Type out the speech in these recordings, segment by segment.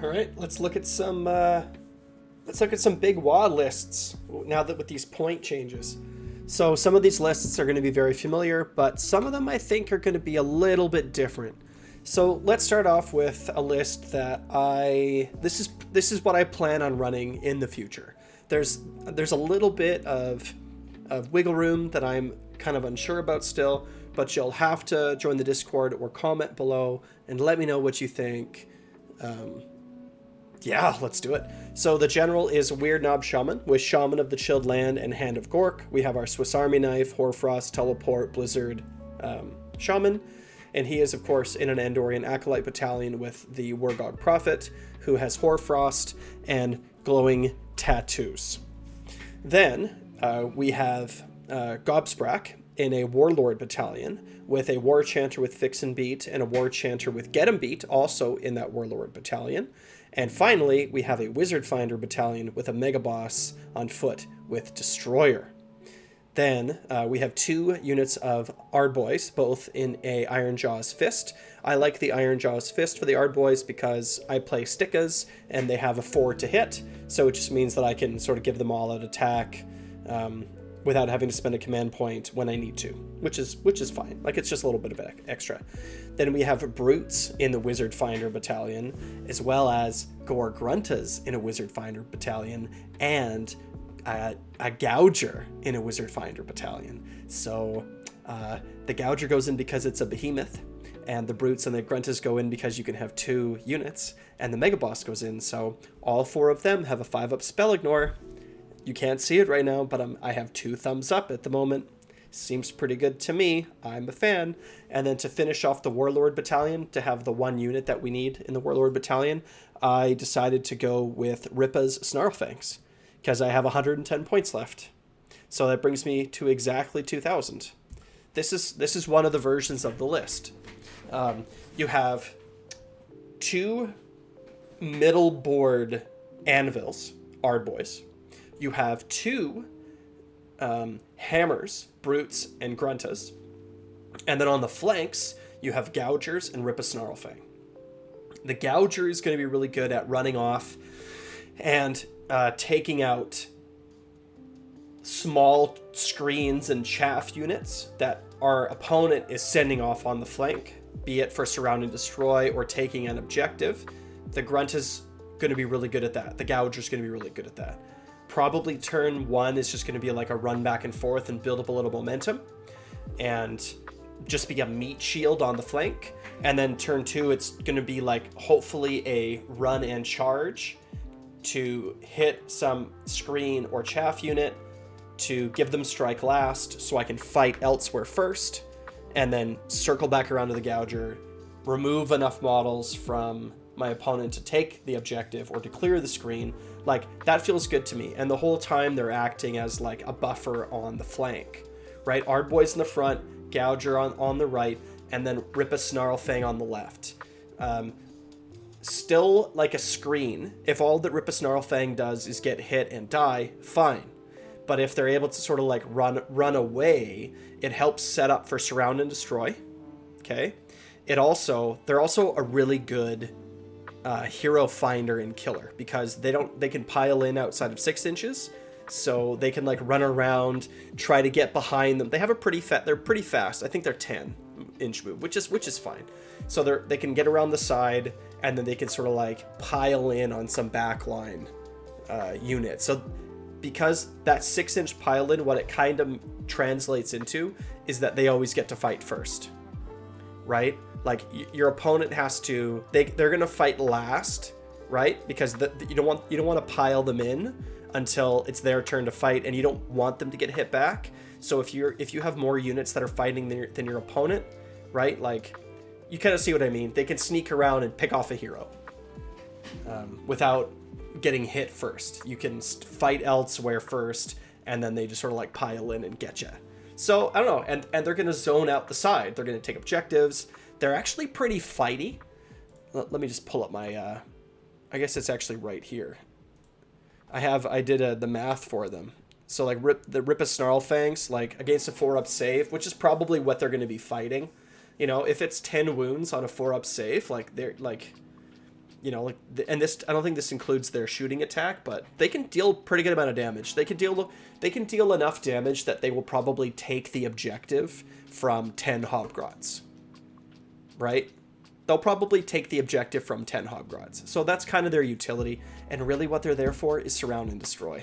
All right, let's look at some Big Wagh lists now that with these point changes. So some of these lists are going to be very familiar, but some of them I think are going to be a little bit different. So let's start off with a list that this is what I plan on running in the future. There's a little bit of wiggle room that I'm kind of unsure about still, but you'll have to join the Discord or comment below and let me know what you think. Yeah, let's do it. So the general is Weird Knob Shaman with Shaman of the Chilled Land and Hand of Gork. We have our Swiss Army Knife, Hoarfrost, Teleport, Blizzard Shaman. And he is, of course, in an Andorian Acolyte Battalion with the Wargog Prophet, who has Hoarfrost and glowing tattoos. Then we have Gobsprak in a Warlord Battalion with a War Chanter with Fix and Beat and a War Chanter with Get 'em Beat, also in that Warlord Battalion. And finally, we have a Wizard Finder Battalion with a Mega Boss on foot with Destroyer. Then we have 2 units of Ardboys, both in a Iron Jaws Fist. I like the Iron Jaws Fist for the Ardboys because I play Stickas and they have a 4 to hit, so it just means that I can sort of give them all an attack without having to spend a command point when I need to, which is fine. Like, it's just a little bit of extra. Then we have Brutes in the Wizard Finder Battalion, as well as Gore Gruntas in a Wizard Finder Battalion, and a Gouger in a Wizard Finder Battalion. So the Gouger goes in because it's a behemoth, and the Brutes and the Gruntas go in because you can have 2 units, and the Mega Boss goes in, so all 4 of them have a 5-up spell ignore. You can't see it right now, but I have 2 thumbs up at the moment. Seems pretty good to me. I'm a fan. And then to finish off the Warlord Battalion, to have the 1 unit that we need in the Warlord Battalion, I decided to go with Rippa's Snarlfangs, because I have 110 points left. So that brings me to exactly 2,000. This is one of the versions of the list. You have 2 middle board anvils, Ardboys. You have 2 hammers, Brutes, and Gruntas. And then on the flanks, you have Gougers and Rippa Snarlfang. The Gouger is going to be really good at running off and taking out small screens and chaff units that our opponent is sending off on the flank, be it for surround and destroy or taking an objective. The Grunt is going to be really good at that. The Gouger is going to be really good at that. Probably turn 1 is just going to be like a run back and forth and build up a little momentum and just be a meat shield on the flank. And then turn 2, it's going to be like hopefully a run and charge to hit some screen or chaff unit to give them strike last so I can fight elsewhere first, and then circle back around to the Gouger, remove enough models from my opponent to take the objective or to clear the screen. Like, that feels good to me. And the whole time they're acting as like a buffer on the flank, right? Ardboys in the front, Gouger on the right, and then Rippa Snarlfang on the left. Still like a screen. If all that Rippa Snarlfang does is get hit and die, fine. But if they're able to sort of like run away, it helps set up for surround and destroy. Okay. They're also a really good hero finder and killer, because they can pile in outside of 6 inches, so they can like run around, try to get behind them. They have they're pretty fast. I think they're 10-inch move, which is fine. So they can get around the side, and then they can sort of like pile in on some backline unit. So because that 6-inch pile in, what it kind of translates into is that they always get to fight first, right? Like, your opponent has to, they're gonna fight last, right? Because you don't want to pile them in until it's their turn to fight, and you don't want them to get hit back. So if you have more units that are fighting than your opponent, right? Like, you kind of see what I mean. They can sneak around and pick off a hero without getting hit first. You can fight elsewhere first, and then they just sort of like pile in and get you. So I don't know, and they're gonna zone out the side. They're gonna take objectives. They're actually pretty fighty. Let me just pull up my, I guess it's actually right here. I did the math for them. So like the Rippa Snarlfangs, like against a 4-up save, which is probably what they're going to be fighting. You know, if it's 10 wounds on a 4-up save, like they're like, you know, like, and this, I don't think this includes their shooting attack, but they can deal pretty good amount of damage. They can deal enough damage that they will probably take the objective from 10 Hobgrots, right? They'll probably take the objective from 10 Hobgrots. So that's kind of their utility, and really what they're there for is surround and destroy.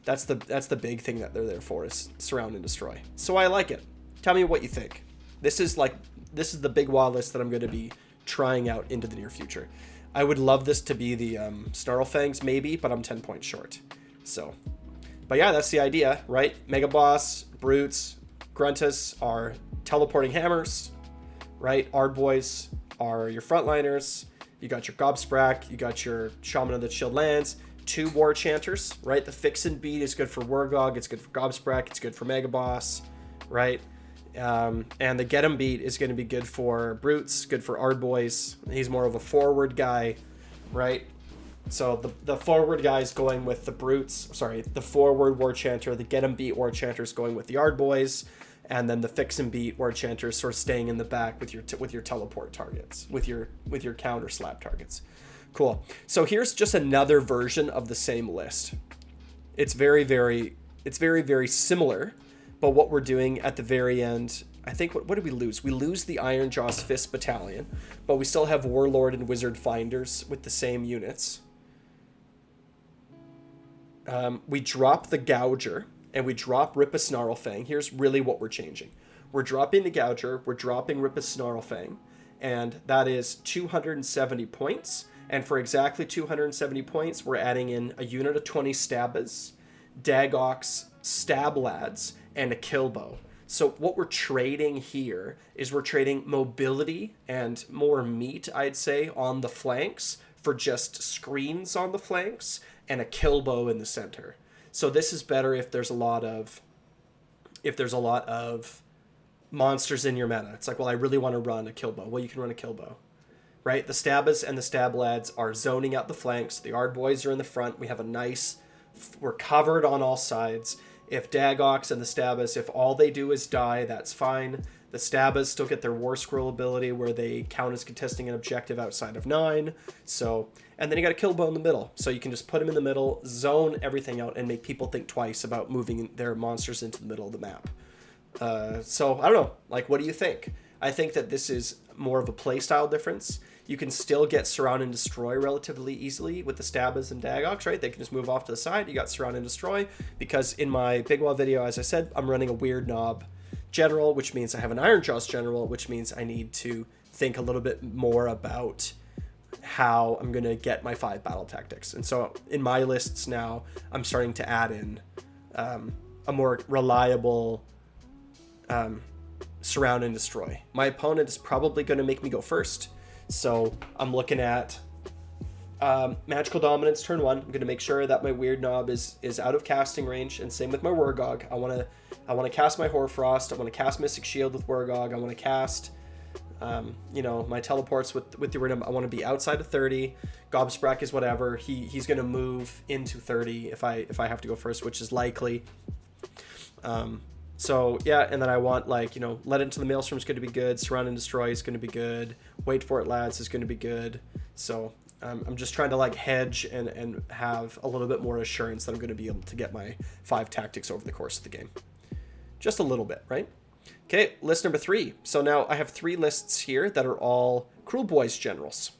That's the big thing that they're there for, is surround and destroy. So I like it. Tell me what you think. This is the Big Wagh list that I'm going to be trying out into the near future. I would love this to be the Snarlfangs maybe, but I'm 10 points short. So, but yeah, that's the idea, right? Mega Boss, Brutes, Gruntus are teleporting hammers, right? Ardboys are your frontliners. You got your Gobsprak, you got your Shaman of the Chilled Lands, 2 War Chanters, right? The Fix and Beat is good for Wargog, it's good for Gobsprak, it's good for Mega Boss, right? And the Get 'em Beat is going to be good for Brutes, good for Ardboys. He's more of a forward guy, right? So the forward guy is going with the Brutes, sorry, the forward War Chanter, the Get 'em Beat War Chanter is going with the Ardboys, and then the Fix and Beat War Chanter is sort of staying in the back with your teleport targets, with your counter slap targets. Cool. So here's just another version of the same list. It's very, very similar. But what we're doing at the very end, I think, what did we lose? We lose the Ironjaw's Fist Battalion, but we still have Warlord and Wizard Finders with the same units. We drop the Gouger, and we drop Rip a Snarlfang. Here's really what we're changing. We're dropping the Gouger, we're dropping Rip a Snarlfang, and that is 270 points. And for exactly 270 points, we're adding in a unit of 20 Stabbas, Dagox, Stab Lads, and a Killbow. So what we're trading here is we're trading mobility and more meat, I'd say, on the flanks for just screens on the flanks and a Killbow in the center. So this is better if there's a lot of monsters in your meta. It's like, well, I really want to run a Killbow. Well, you can run a Killbow, right? The Stabbas and the Stab Lads are zoning out the flanks. The Ardboys are in the front. We have we're covered on all sides. If Dagox and the Stabbas, if all they do is die, that's fine. The Stabbas still get their War Scroll ability where they count as contesting an objective outside of 9. So, and then you got a Killbow in the middle. So you can just put them in the middle, zone everything out, and make people think twice about moving their monsters into the middle of the map. So, I don't know. Like, what do you think? I think that this is more of a playstyle difference. You can still get Surround and Destroy relatively easily with the Stabbas and Dagox, right? They can just move off to the side. You got Surround and Destroy, because in my Big Wagh video, as I said, I'm running a Weird Knob General, which means I have an Ironjaw's General, which means I need to think a little bit more about how I'm going to get my 5 battle tactics. And so in my lists now, I'm starting to add in a more reliable Surround and Destroy. My opponent is probably going to make me go first. So I'm looking at Magical Dominance turn 1. I'm going to make sure that my Weird Knob is out of casting range, and same with my Wargog. I want to cast my Hoarfrost. I want to cast Mystic Shield with Wargog. I want to cast my teleports with the Weird Knob. I want to be outside of 30. Gobsprak is whatever. He's going to move into 30 if I have to go first, which is likely. So yeah, and then I want, like, Let Into the Maelstrom is going to be good. Surround and Destroy is going to be good. Wait for It, Lads is going to be good. So I'm just trying to, like, hedge and have a little bit more assurance that I'm going to be able to get my 5 tactics over the course of the game. Just a little bit, right? Okay, list number 3. So now I have 3 lists here that are all Cruel Boys generals.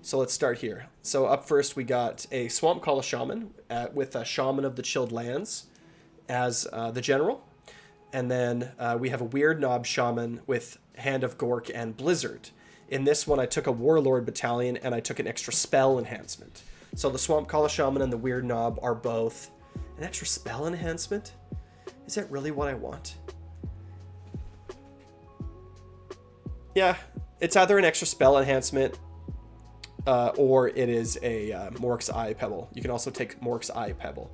So let's start here. So up first we got a Swamp Call Shaman with a Shaman of the Chilled Lands as the general. And then we have a Weird Knob Shaman with Hand of Gork and Blizzard. In this one, I took a Warlord Battalion and I took an extra spell enhancement. So the Swamp Call Shaman and the Weird Knob are both an extra spell enhancement. Is that really what I want? Yeah, it's either an extra spell enhancement or it is a Mork's Eye Pebble. You can also take Mork's Eye Pebble.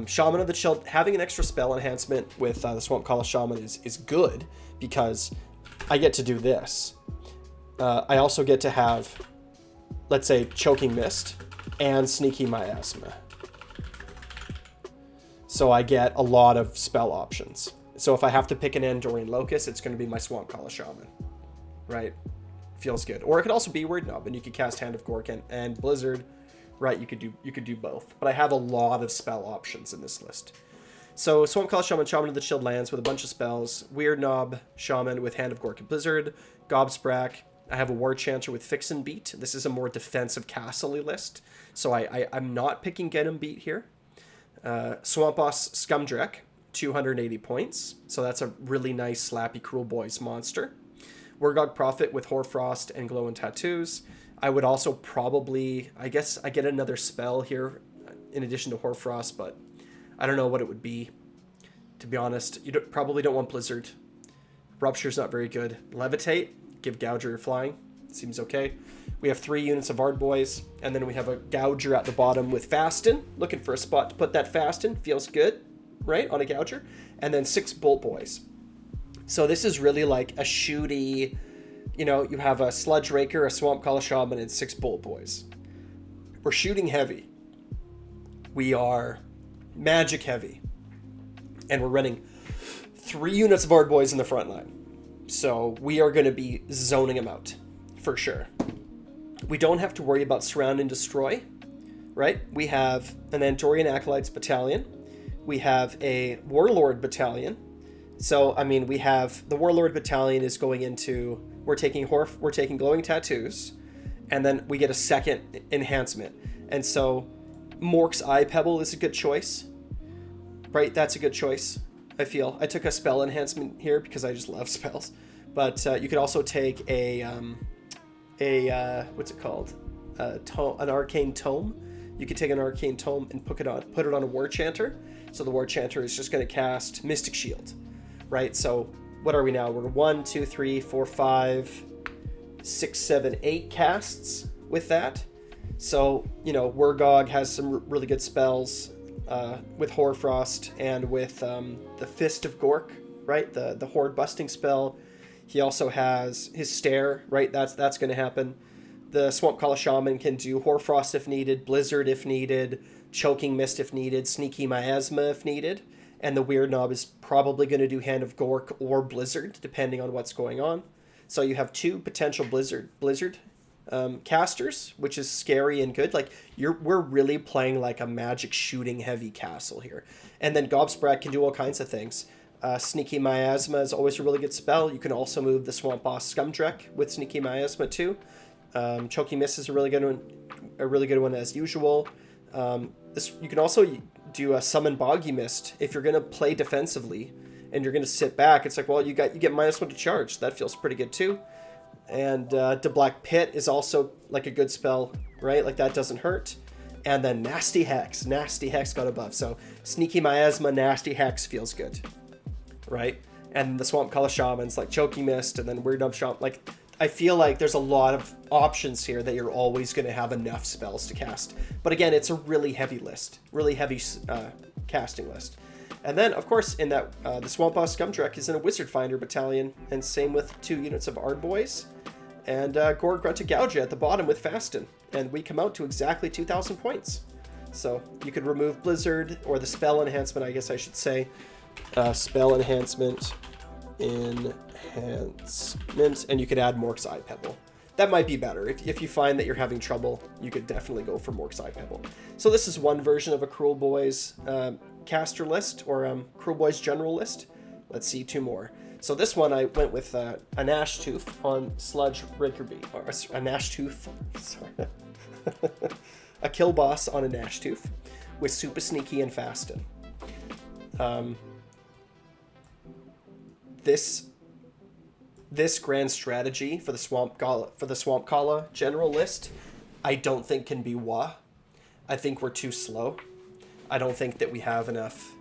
Shaman of the Chilled, having an extra spell enhancement with the Swamp Call Shaman is good, because I get to do this. I also get to have, let's say, Choking Mist and Sneaky Miasma. So I get a lot of spell options. So if I have to pick an Andorian Locust, it's going to be my Swamp Call Shaman, right? feels good. Or it could also be Weird Knob, and you could cast Hand of Gork and Blizzard, right? You could do both. But I have a lot of spell options in this list. So Swamp Call Shaman, Shaman of the Chilled Lands with a bunch of spells. Weird Knob, Shaman with Hand of Gork and Blizzard. Gobsprak. I have a War Chanter with Fix and Beat. This is a more defensive castle-y list. So I'm not picking Get 'em Beat here. Swamp Boss Scumdrek, 280 points. So that's a really nice slappy Cruel Boys monster. Wargog Prophet with Hoarfrost and Glow and Tattoos. I would also probably, I guess I get another spell here in addition to Hoarfrost, but I don't know what it would be, to be honest. You probably don't want Blizzard. Rupture's not very good. Levitate, give Gouger your flying. Seems okay. We have 3 units of Ardboys, and then we have a Gouger at the bottom with Fasten. Looking for a spot to put that Fasten. Feels good, right, on a Gouger. And then 6 Bolt Boys. So this is really like a shooty, you know, you have a Sludge Raker, a Swamp Call Shaman, and 6 Bolt Boys. We're shooting heavy. We are magic heavy. And we're running 3 units of Ardboys in the front line. So we are going to be zoning them out, for sure. We don't have to worry about Surround and Destroy, right? We have an Andorian Acolytes Battalion. We have a Warlord Battalion. So, I mean, we have the Warlord Battalion is going into, we're taking Glowing Tattoos, and then we get a second enhancement. And so Mork's Eye Pebble is a good choice, right? That's a good choice, I feel. I took a spell enhancement here because I just love spells. But you could also take what's it called? An Arcane Tome. You could take an Arcane Tome and put it on a War Chanter. So the War Chanter is just going to cast Mystic Shield, right? So what are we now? We're 1, 2, 3, 4, 5, 6, 7, 8 casts with that. So, you know, Wargog has some really good spells with Hoarfrost and with the Fist of Gork, right? The Horde busting spell. He also has his Stare, right? That's going to happen. The Swamp Call Shaman can do Hoarfrost if needed, Blizzard if needed, Choking Mist if needed, Sneaky Miasma if needed. And the Weird Knob is probably going to do Hand of Gork or Blizzard, depending on what's going on. So you have 2 potential Blizzard casters, which is scary and good. Like we're really playing like a magic shooting heavy castle here. And then Gobsprak can do all kinds of things. Sneaky Miasma is always a really good spell. You can also move the Swamp Boss Scumdrek with Sneaky Miasma too. Choking Mist is a really good one as usual. You can also do a Summon Boggy Mist if you're going to play defensively and you're going to sit back. It's like, well, you get -1 to charge. That feels pretty good too. And the Black Pit is also like a good spell, right? Like that doesn't hurt. And then Nasty Hex got above. So Sneaky Miasma, Nasty Hex feels good, right? And the Swamp Call Shaman's like Choking Mist, and then Weird Knob Shaman. Like I feel like there's a lot of options here that you're always going to have enough spells to cast. But again, it's a really heavy list, really heavy casting list. And then, of course, in that the Swamp Boss Scumdrek is in a Wizard Finder Battalion, and same with 2 units of Ardboys. And Gorg Grunta Gouge at the bottom with Fasten. And we come out to exactly 2,000 points. So you could remove Blizzard, or the spell enhancement, I guess I should say. Spell enhancement, and you could add Mork's Eye Pebble. That might be better. If you find that you're having trouble, you could definitely go for Mork's Eye Pebble. So this is one version of a Cruel Boys caster list, or Cruel Boys general list. Let's see 2 more. So this one I went with a Gnash Tooth on Sludge Raker Bee, or a Gnash Tooth, sorry. A Kill Boss on a Gnash Tooth with Super Sneaky and Fasten. This grand strategy for the Swamp Kala general list, I don't think can be Wagh. I think we're too slow. I don't think that we have enough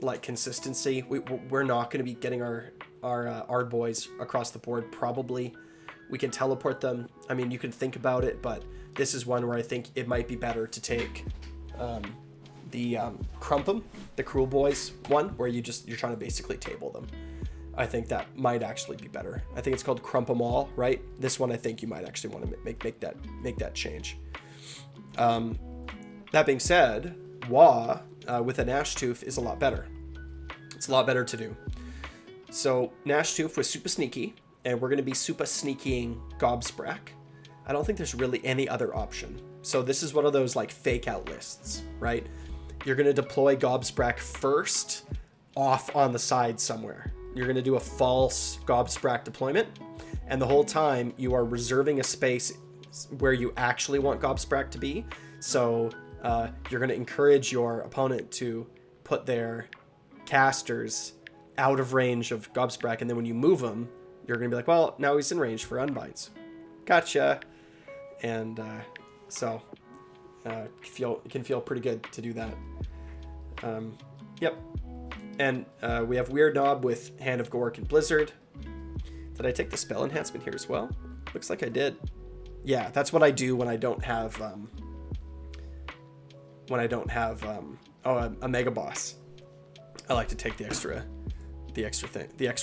like consistency. We're not going to be getting our Ardboys across the board. Probably we can teleport them. I mean, you can think about it, but this is one where I think it might be better to take the Crump'em, the Cruel Boys one, where you're trying to basically table them. I think that might actually be better. I think it's called Crump'em All, right? This one, I think you might actually want to make that change. That being said, Wagh with a Gnash Tooth is a lot better. It's a lot better to do. So Gnash Tooth with Super Sneaky and we're going to be super sneakying Gobsprak. I don't think there's really any other option. So this is one of those like fake out lists, right? You're going to deploy Gobsprak first off on the side somewhere. You're going to do a false Gobsprak deployment, and the whole time you are reserving a space where you actually want Gobsprak to be. So you're going to encourage your opponent to put their casters out of range of Gobsprak, and then when you move them, you're going to be like, well, now he's in range for unbinds. Gotcha. And so it can feel pretty good to do that. Yep. And we have Weird Knob with Hand of Gork and Blizzard. Did I take the spell enhancement here as well? Looks like I did. Yeah, that's what I do when I don't have a Mega Boss. I like to take the extra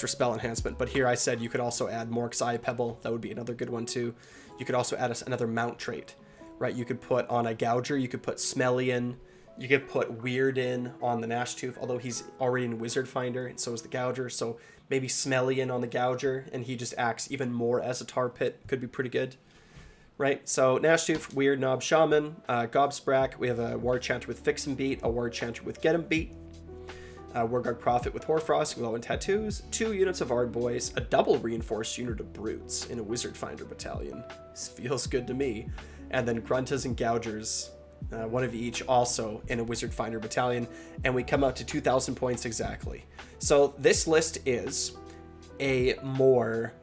spell enhancement. But here I said you could also add Mork's Eye Pebble. That would be another good one too. You could also add another mount trait, right? You could put on a Gouger, you could put Smelly in, you could put Weird in on the Gnashtooth, although he's already in Wizard Finder, and so is the Gouger. So maybe Smelly in on the Gouger, and he just acts even more as a tar pit. Could be pretty good, right? So Gnashtooth, Weird Knob, Shaman, Gobsprak. We have a War Chanter with Fix and Beat, a War Chanter with Get 'em Beat, Wargog Prophet with Hoarfrost, Glow and Tattoos, 2 units of Ardboys, a double reinforced unit of Brutes in a Wizard Finder battalion. This feels good to me. And then Gruntas and Gougers, one of each also in a Wizard Finder battalion, and we come out to 2,000 points exactly. So this list is a more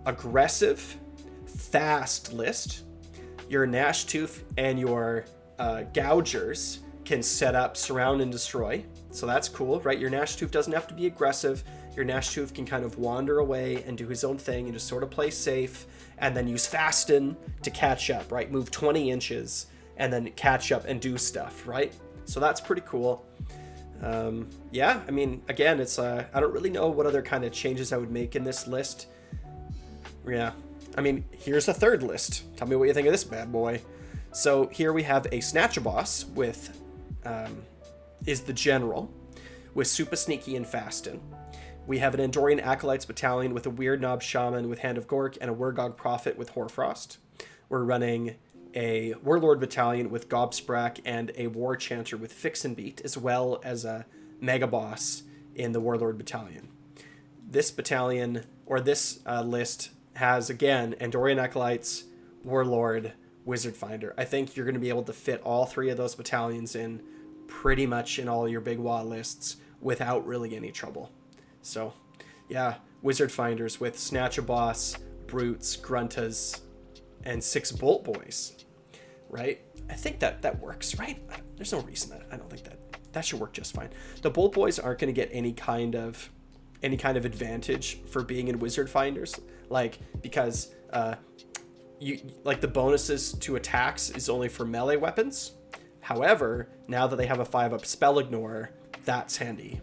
aggressive, fast list. Your Gnashtooth and your Gougers can set up Surround and Destroy. So that's cool, right? Your Gnashtooth doesn't have to be aggressive. Your Gnashtooth can kind of wander away and do his own thing and just sort of play safe, and then use Fasten to catch up, right? Move 20 inches and then catch up and do stuff, right? So that's pretty cool. Yeah, I mean, again, it's I don't really know what other kind of changes I would make in this list. Yeah, I mean, here's a third list. Tell me what you think of this bad boy. So here we have a Snatchaboss with is the General with Super Sneaky and Fasten. We have an Andorian Acolytes Battalion with a Weird Knob Shaman with Hand of Gork and a Wargog Prophet with Hoarfrost. We're running a Warlord Battalion with Gobsprak and a War Chanter with Fix and Beat, as well as a Mega Boss in the Warlord Battalion. This battalion, or this list, has, again, Andorian Acolytes, Warlord, Wizard Finder. I think you're going to be able to fit all 3 of those battalions in pretty much in all your Big Wagh lists without really any trouble. So, yeah, Wizard Finders with Snatchaboss, Brutes, Gruntas, and 6 Bolt Boys, right? I think that works, right? There's no reason that I don't think that should work just fine. The Bolt Boys aren't going to get any kind of advantage for being in Wizard Finders, like, because you like the bonuses to attacks is only for melee weapons. However, now that they have a 5-up spell ignore, that's handy,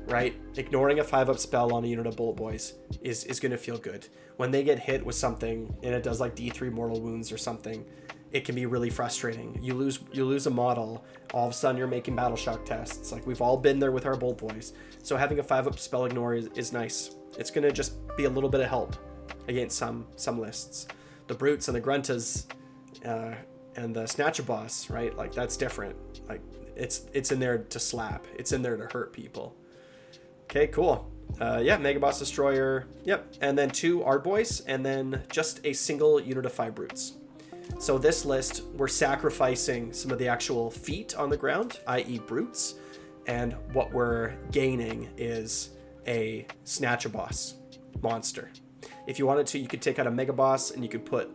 right? Ignoring a 5-up spell on a unit of Bolt Boys is going to feel good. When they get hit with something and it does like D3 mortal wounds or something, it can be really frustrating. You lose a model, all of a sudden you're making battle shock tests. Like, we've all been there with our Bolt Boys. So having a 5-up spell ignore is nice. It's going to just be a little bit of help against some lists. The Brutes and the Gruntas and the Snatchaboss, right? Like, that's different. Like, it's in there to slap. It's in there to hurt people. Okay, cool. Yeah, Mega Boss Destroyer. Yep. And then 2 Ardboys, and then just a single unit of 5 Brutes. So this list, we're sacrificing some of the actual feet on the ground, i.e. Brutes, and what we're gaining is a Snatchaboss monster. If you wanted to, you could take out a Mega Boss and you could put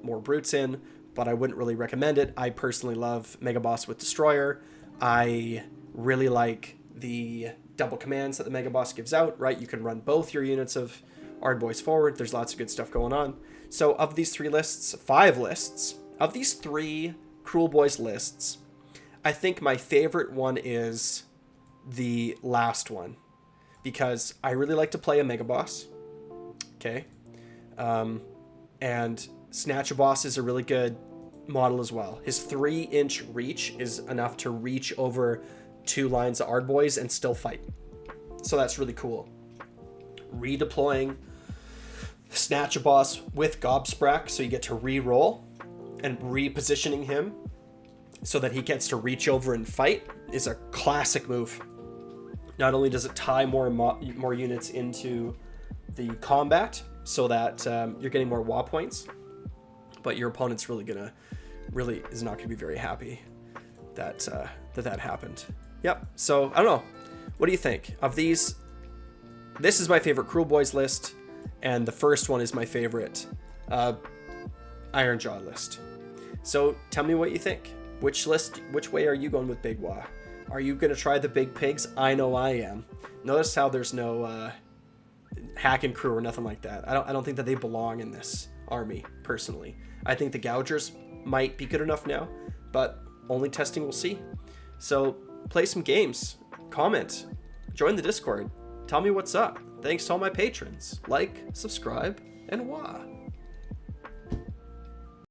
more Brutes in, but I wouldn't really recommend it. I personally love Mega Boss with Destroyer. I really like the double commands that the Mega Boss gives out, right? You can run both your units of Ardboys forward. There's lots of good stuff going on. So of these 5 lists, of these 3 Cruel Boys lists, I think my favorite one is the last one, because I really like to play a Mega Boss. Okay. And Snatchaboss is a really good model as well. His 3-inch reach is enough to reach over 2 lines of Ardboys and still fight. So that's really cool. Redeploying Snatch a boss with Gobsprak, so you get to re-roll, and repositioning him so that he gets to reach over and fight is a classic move. Not only does it tie more units into the combat so that you're getting more Wagh points, but your opponent's is not gonna be very happy that that happened. Yep. So I don't know. What do you think of these? This is my favorite Cruel Boys list, and the first one is my favorite Iron Jaw list. So tell me what you think. Which way are you going with Big Wagh? Are you gonna try the big pigs? I know I am. Notice how there's no hack and crew or nothing like that. I don't think that they belong in this army, personally. I think the Gougers might be good enough now, but only testing will see. So play some games, comment, join the Discord, tell me what's up. Thanks to all my patrons. Like, subscribe, and Wagh.